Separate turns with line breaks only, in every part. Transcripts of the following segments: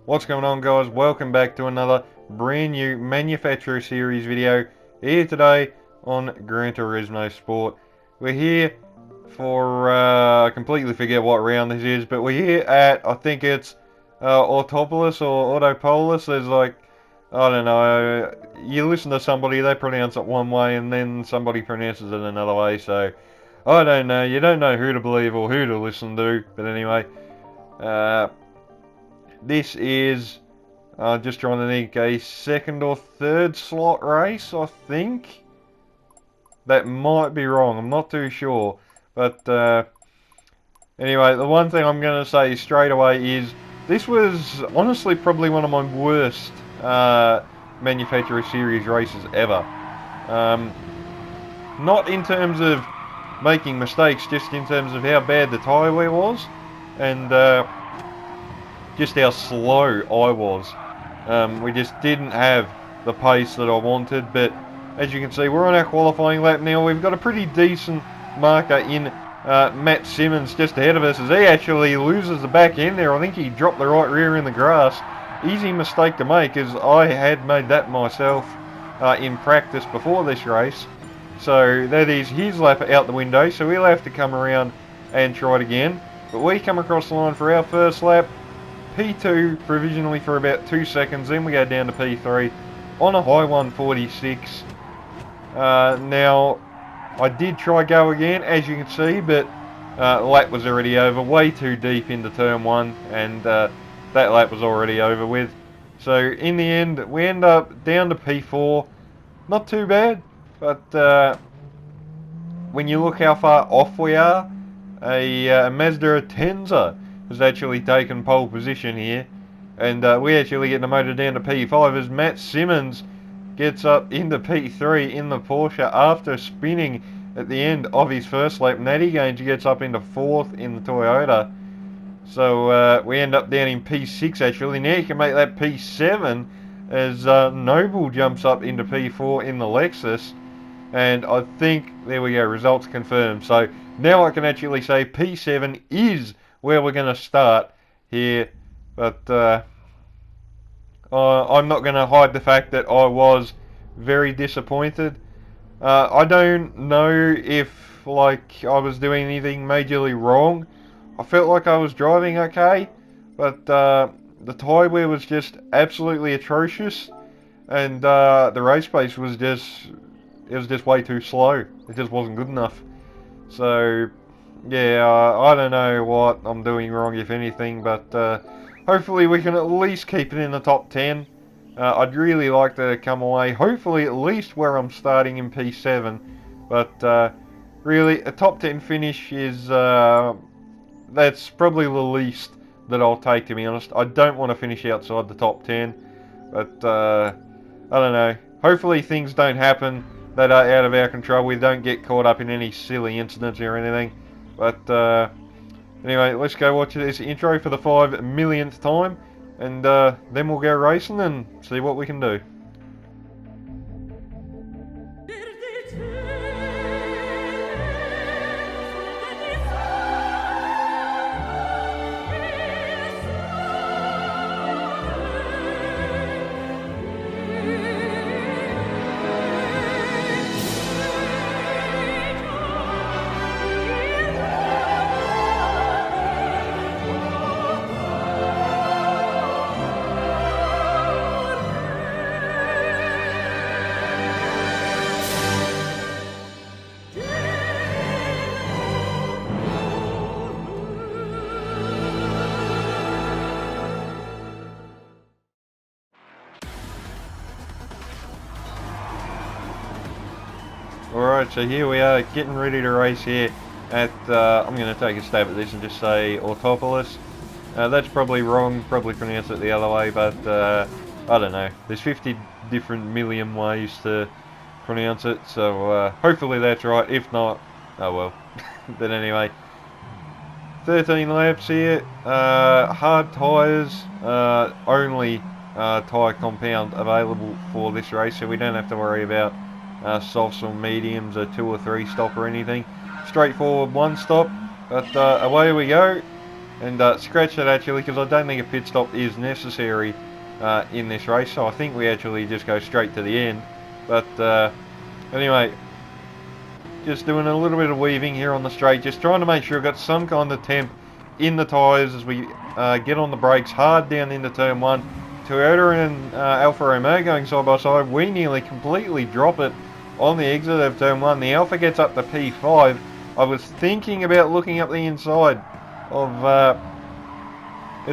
What's going on, guys? Welcome back to another brand new Manufacturer Series video here today on Gran Turismo Sport. We're here for, I completely forget what round this is, but we're here at, I think it's Autopolis or Autopolis. There's like, I don't know, you listen to somebody, they pronounce it one way and then somebody pronounces it another way, so I don't know, you don't know who to believe or who to listen to, but anyway, this is just trying to think, a second or third slot race, I think. That might be wrong, I'm not too sure. But anyway, the one thing I'm going to say straight away is this was honestly probably one of my worst Manufacturer Series races ever. Not in terms of making mistakes, just in terms of how bad the tyre wear was. And just how slow I was. We just didn't have the pace that I wanted, but as you can see, we're on our qualifying lap now. We've got a pretty decent marker in Matt Simmons just ahead of us as he actually loses the back end there. I think he dropped the right rear in the grass. Easy mistake to make, as I had made that myself in practice before this race. So that is his lap out the window, so we'll have to come around and try it again. But we come across the line for our first lap. P2 provisionally for about 2 seconds, then we go down to P3 on a high 146. Now, I did try go again, as you can see, but the lap was already over, way too deep into turn 1, and that lap was already over with. So in the end, we end up down to P4. Not too bad, but when you look how far off we are, a Mazda Atenza has actually taken pole position here, and we actually get the motor down to P5 as Matt Simmons gets up into P3 in the Porsche after spinning at the end of his first lap. Natty Gaines gets up into 4th in the Toyota, so we end up down in P6 actually. Now you can make that P7 as Noble jumps up into P4 in the Lexus, and I think, there we go, results confirmed. So now I can actually say P7 is where we're going to start here, but I'm not going to hide the fact that I was very disappointed. I don't know if I was doing anything majorly wrong. I felt like I was driving okay, but the tyre wear was just absolutely atrocious, and the race pace was just way too slow. It just wasn't good enough. So yeah, I don't know what I'm doing wrong, if anything, but hopefully we can at least keep it in the top 10. I'd really like to come away, hopefully at least where I'm starting in P7, but really a top 10 finish is, that's probably the least that I'll take, to be honest. I don't want to finish outside the top 10, but I don't know. Hopefully things don't happen that are out of our control. We don't get caught up in any silly incidents or anything. But anyway, let's go watch this intro for the 5 millionth time, and then we'll go racing and see what we can do. Alright, so here we are getting ready to race here at, I'm going to take a stab at this and just say Autopolis. That's probably wrong, probably pronounce it the other way, but I don't know. There's 50 different million ways to pronounce it, so hopefully that's right. If not, oh well. But anyway, 13 laps here, hard tyres, only tyre compound available for this race, so we don't have to worry about softs or mediums, a 2 or 3 stop or anything. Straightforward 1 stop, but away we go. and scratch that actually, because I don't think a pit stop is necessary in this race, so I think we actually just go straight to the end. But anyway, just doing a little bit of weaving here on the straight, just trying to make sure I've got some kind of temp in the tyres as we get on the brakes hard down into turn 1. Toyota and Alfa Romeo going side by side. We nearly completely drop it on the exit of turn 1. The Alfa gets up to P5. I was thinking about looking up the inside of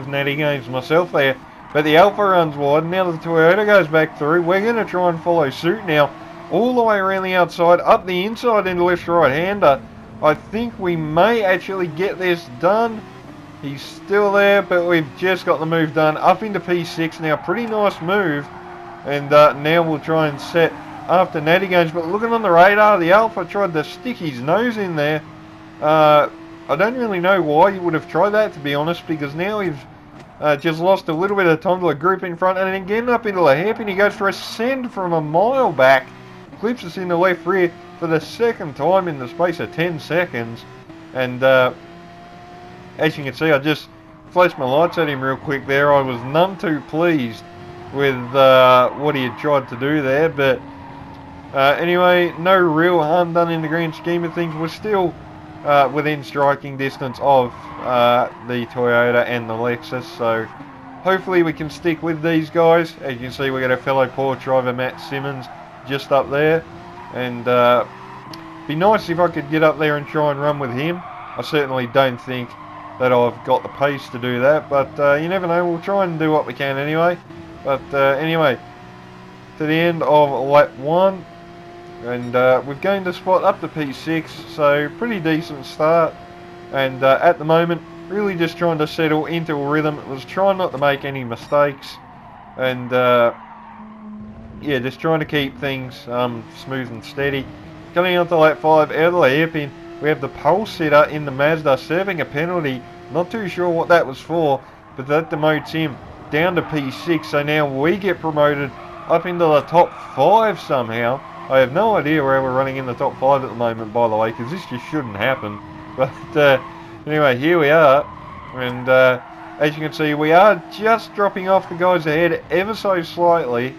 Natty Games myself there, but the Alfa runs wide. Now the Toyota goes back through. We're going to try and follow suit now, all the way around the outside, up the inside into left right hander. I think we may actually get this done. He's still there, but we've just got the move done. Up into P6 now, pretty nice move. And now we'll try and set after Natty Games. But looking on the radar, the Alfa tried to stick his nose in there. I don't really know why he would have tried that, to be honest, because now we've just lost a little bit of time to a group in front. And again up into a hairpin, he goes for a send from a mile back. Clips us in the left rear for the second time in the space of 10 seconds. And as you can see, I just flashed my lights at him real quick there. I was none too pleased with what he had tried to do there. But anyway, no real harm done in the grand scheme of things. We're still within striking distance of the Toyota and the Lexus. So hopefully we can stick with these guys. As you can see, we've got our fellow Porsche driver Matt Simmons just up there. And be nice if I could get up there and try and run with him. I certainly don't think that I've got the pace to do that, but you never know. We'll try and do what we can anyway. But anyway, to the end of lap 1, and we've gained a spot up to P6, so pretty decent start. And at the moment, really just trying to settle into a rhythm. It was trying not to make any mistakes, and yeah, just trying to keep things smooth and steady. Coming on to lap 5, out of the hairpin, we have the pole sitter in the Mazda serving a penalty. Not too sure what that was for, but that demotes him down to P6. So now we get promoted up into the top 5 somehow. I have no idea where we're running in the top 5 at the moment, by the way, because this just shouldn't happen. But anyway, here we are. And as you can see, we are just dropping off the guys ahead ever so slightly.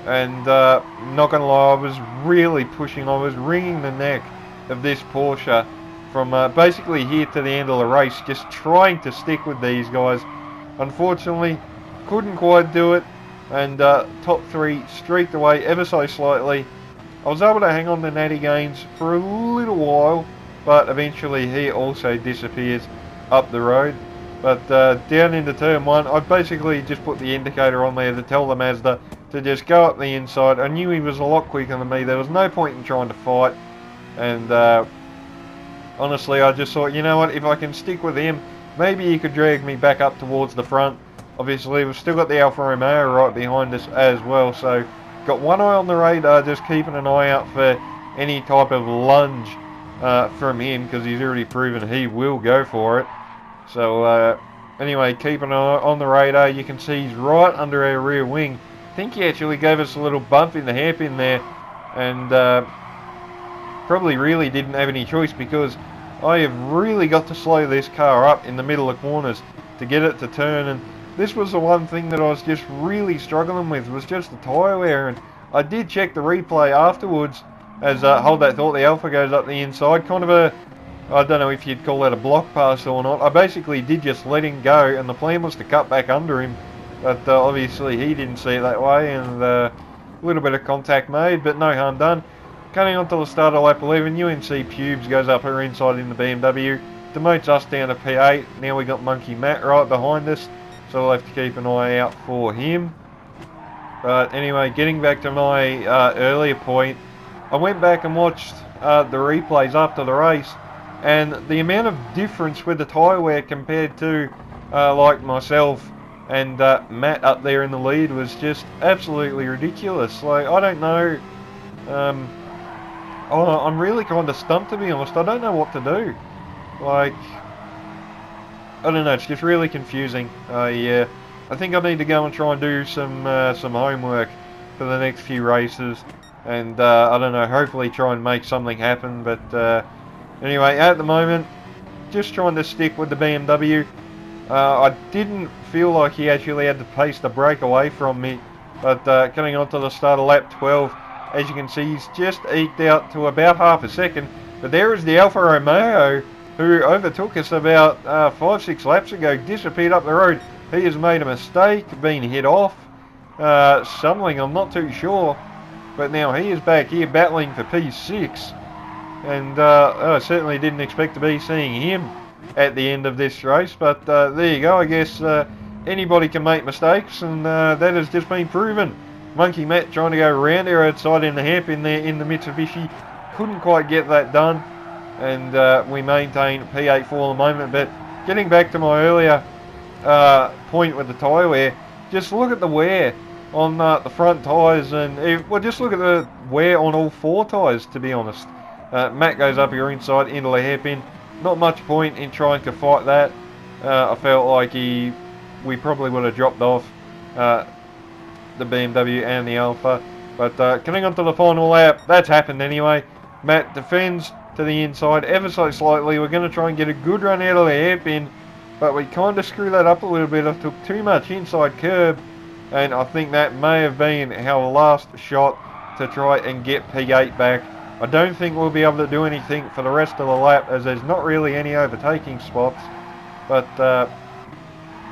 And not going to lie, I was really pushing. I was wringing the neck of this Porsche from basically here to the end of the race, just trying to stick with these guys. Unfortunately, couldn't quite do it, and top 3 streaked away ever so slightly. I was able to hang on to Natty Gaines for a little while, but eventually he also disappears up the road. But down into turn 1, I basically just put the indicator on there to tell the Mazda to just go up the inside. I knew he was a lot quicker than me. There was no point in trying to fight. And honestly, I just thought, you know what, if I can stick with him, maybe he could drag me back up towards the front. Obviously, we've still got the Alfa Romeo right behind us as well, so got one eye on the radar, just keeping an eye out for any type of lunge from him, because he's already proven he will go for it. So anyway, keep an eye on the radar. You can see he's right under our rear wing. I think he actually gave us a little bump in the hairpin there, and probably really didn't have any choice, because I have really got to slow this car up in the middle of corners to get it to turn. And this was the one thing that I was just really struggling with, was just the tyre wear. And I did check the replay afterwards as Hold That Thought, the Alfa goes up the inside, kind of a, I don't know if you'd call that a block pass or not. I basically did just let him go, and the plan was to cut back under him, but obviously he didn't see it that way, and a little bit of contact made, but no harm done. Coming on to the start of lap 11, UNC Pubes goes up her inside in the BMW, demotes us down to P8. Now we got Monkey Matt right behind us, so we'll have to keep an eye out for him. But anyway, getting back to my earlier point, I went back and watched the replays after the race, and the amount of difference with the tyre wear compared to like myself and Matt up there in the lead was just absolutely ridiculous. Like, I don't know, I'm really kind of stumped, to be honest. I don't know what to do. Like, I don't know, it's just really confusing. Yeah, I think I need to go and try and do some homework for the next few races, and I don't know, hopefully try and make something happen. But anyway, at the moment, just trying to stick with the BMW. I didn't feel like he actually had the pace to break away from me, but coming on to the start of lap 12, as you can see, he's just eked out to about half a second. But there is the Alfa Romeo, who overtook us about 5-6 laps ago, disappeared up the road. He has made a mistake, been hit off, something, I'm not too sure. But now he is back here battling for P6. And I certainly didn't expect to be seeing him at the end of this race. But there you go, I guess anybody can make mistakes, and that has just been proven. Monkey Matt trying to go around there outside in the hairpin there in the Mitsubishi. Couldn't quite get that done. And we maintain P8 for the moment. But getting back to my earlier point with the tyre wear, just look at the wear on the front tyres, and well, just look at the wear on all 4 tyres, to be honest. Matt goes up here inside into the hairpin. Not much point in trying to fight that. I felt like we probably would have dropped off the BMW and the Alpha. But coming on to the final lap, that's happened anyway. Matt defends to the inside ever so slightly. We're going to try and get a good run out of the hairpin, but we kind of screwed that up a little bit. I took too much inside curb, and I think that may have been our last shot to try and get P8 back. I don't think we'll be able to do anything for the rest of the lap, as there's not really any overtaking spots. But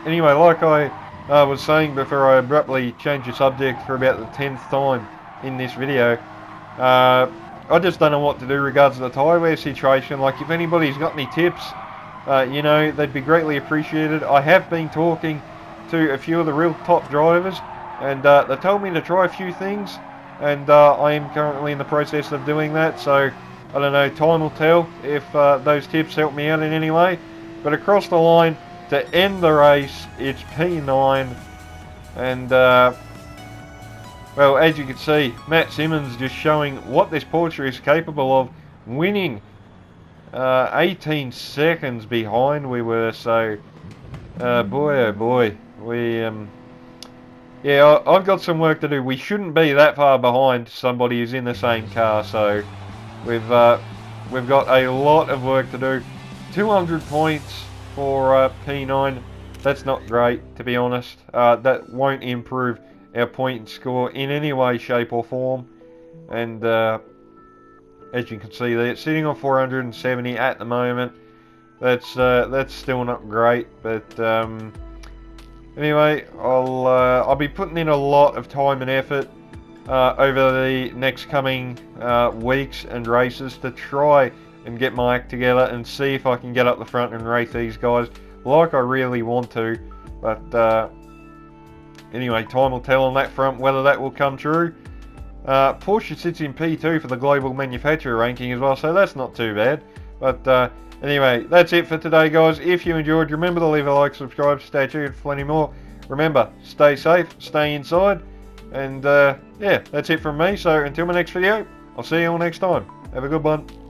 anyway, like I was saying before I abruptly changed the subject for about the 10th time in this video, I just don't know what to do regards to the tyre wear situation. Like, if anybody's got any tips, you know, they'd be greatly appreciated. I have been talking to a few of the real top drivers, and they told me to try a few things, and I am currently in the process of doing that. So I don't know, time will tell if those tips help me out in any way. But across the line to end the race, it's P9, and well, as you can see, Matt Simmons just showing what this Porsche is capable of, winning 18 seconds behind we were. So boy oh boy, we yeah, I've got some work to do. We shouldn't be that far behind somebody who's in the same car, so we've got a lot of work to do. 200 points for P9, that's not great, to be honest. That won't improve our point score in any way, shape or form. And as you can see there, it's sitting on 470 at the moment. That's still not great, but anyway, I'll be putting in a lot of time and effort over the next coming weeks and races to try and get my act together and see if I can get up the front and race these guys like I really want to. But anyway, time will tell on that front whether that will come true. Porsche sits in P2 for the global manufacturer ranking as well, so that's not too bad. But anyway, that's it for today, guys. If you enjoyed, remember to leave a like, subscribe, stay tuned for plenty more. Remember, stay safe, stay inside, and yeah, that's it from me. So until my next video, I'll see you all next time. Have a good one.